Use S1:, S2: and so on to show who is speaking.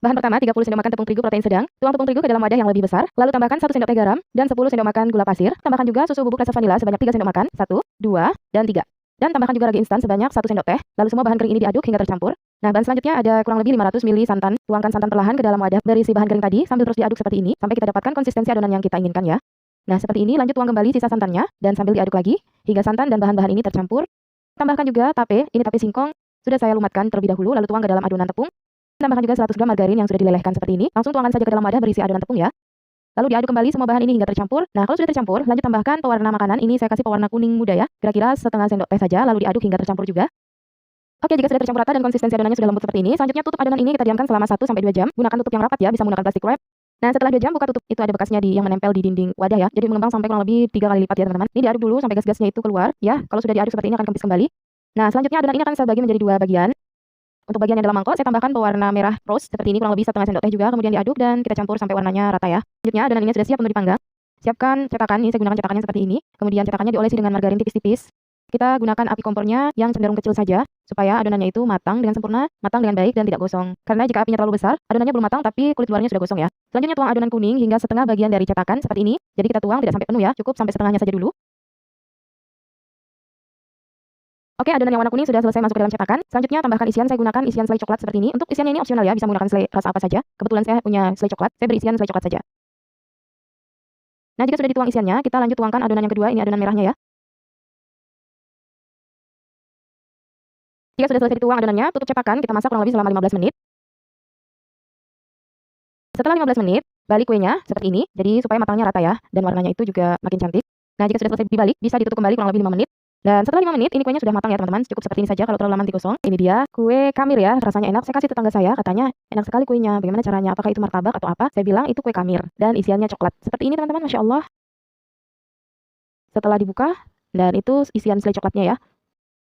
S1: Bahan pertama 30 sendok makan tepung terigu protein sedang. Tuang tepung terigu ke dalam wadah yang lebih besar, lalu tambahkan 1 sendok teh garam dan 10 sendok makan gula pasir. Tambahkan juga susu bubuk rasa vanila sebanyak 3 sendok makan, 1, 2, dan 3. Dan tambahkan juga ragi instan sebanyak 1 sendok teh. Lalu semua bahan kering ini diaduk hingga tercampur. Nah, bahan selanjutnya ada kurang lebih 500 ml santan. Tuangkan santan perlahan ke dalam wadah berisi bahan kering tadi sambil terus diaduk seperti ini sampai kita dapatkan konsistensi adonan yang kita inginkan ya. Nah, seperti ini lanjut tuang kembali sisa santannya dan sambil diaduk lagi hingga santan dan bahan-bahan ini tercampur. Tambahkan juga tape, ini tape singkong. Sudah saya lumatkan terlebih dahulu lalu tuang ke dalam adonan tepung. Tambahkan juga 100 gram margarin yang sudah dilelehkan seperti ini. Langsung tuangkan saja ke dalam wadah berisi adonan tepung ya. Lalu diaduk kembali semua bahan ini hingga tercampur. Nah, kalau sudah tercampur, lanjut tambahkan pewarna makanan. Ini saya kasih pewarna kuning muda ya. Kira-kira setengah sendok teh saja, lalu diaduk hingga tercampur juga. Oke, jika sudah tercampur rata dan konsistensi adonannya sudah lembut seperti ini, selanjutnya tutup adonan ini kita diamkan selama 1-2 jam. Gunakan tutup yang rapat ya, bisa menggunakan plastik wrap. Nah, setelah 2 jam buka tutup, itu ada bekasnya yang menempel di dinding wadah ya. Jadi mengembang sampai kurang lebih 3 kali lipat ya, teman-teman. Ini diaduk dulu sampai gas-gasnya itu keluar ya. Kalau sudah diaduk seperti ini akan kempis kembali. Nah, selanjutnya adonan ini akan saya bagi menjadi 2 bagian. Untuk bagian yang dalam mangkok, saya tambahkan pewarna merah rose seperti ini kurang lebih setengah sendok teh juga, kemudian diaduk dan kita campur sampai warnanya rata ya. Selanjutnya adonan ini sudah siap untuk dipanggang. Siapkan cetakan, ini saya gunakan cetakannya seperti ini. Kemudian cetakannya diolesi dengan margarin tipis-tipis. Kita gunakan api kompornya yang cenderung kecil saja supaya adonannya itu matang dengan sempurna, matang dengan baik dan tidak gosong. Karena jika apinya terlalu besar, adonannya belum matang tapi kulit luarnya sudah gosong ya. Selanjutnya tuang adonan kuning hingga setengah bagian dari cetakan seperti ini. Jadi kita tuang tidak sampai penuh ya, cukup sampai setengahnya saja dulu. Oke, adonan yang warna kuning sudah selesai masuk ke dalam cetakan. Selanjutnya tambahkan isian, saya gunakan isian selai coklat seperti ini. Untuk isiannya ini opsional ya, bisa menggunakan selai rasa apa saja. Kebetulan saya punya selai coklat, saya beri isian selai coklat saja. Nah, jika sudah dituang isiannya, kita lanjut tuangkan adonan yang kedua, ini adonan merahnya ya. Jika sudah selesai dituang adonannya, tutup cetakan, kita masak kurang lebih selama 15 menit. Setelah 15 menit, balik kuenya seperti ini, jadi supaya matangnya rata ya, dan warnanya itu juga makin cantik. Nah, jika sudah selesai dibalik, bisa ditutup kembali kurang lebih 5 menit. Dan setelah 5 menit, ini kuenya sudah matang ya teman-teman. Cukup seperti ini saja, kalau terlalu lama nanti gosong. Ini dia kue kamir ya, rasanya enak. Saya kasih tetangga saya, katanya enak sekali kuenya. Bagaimana caranya? Apakah itu martabak atau apa? Saya bilang itu kue kamir dan isiannya coklat. Seperti ini teman-teman, Masya Allah. Setelah dibuka, dan itu isian selai coklatnya ya.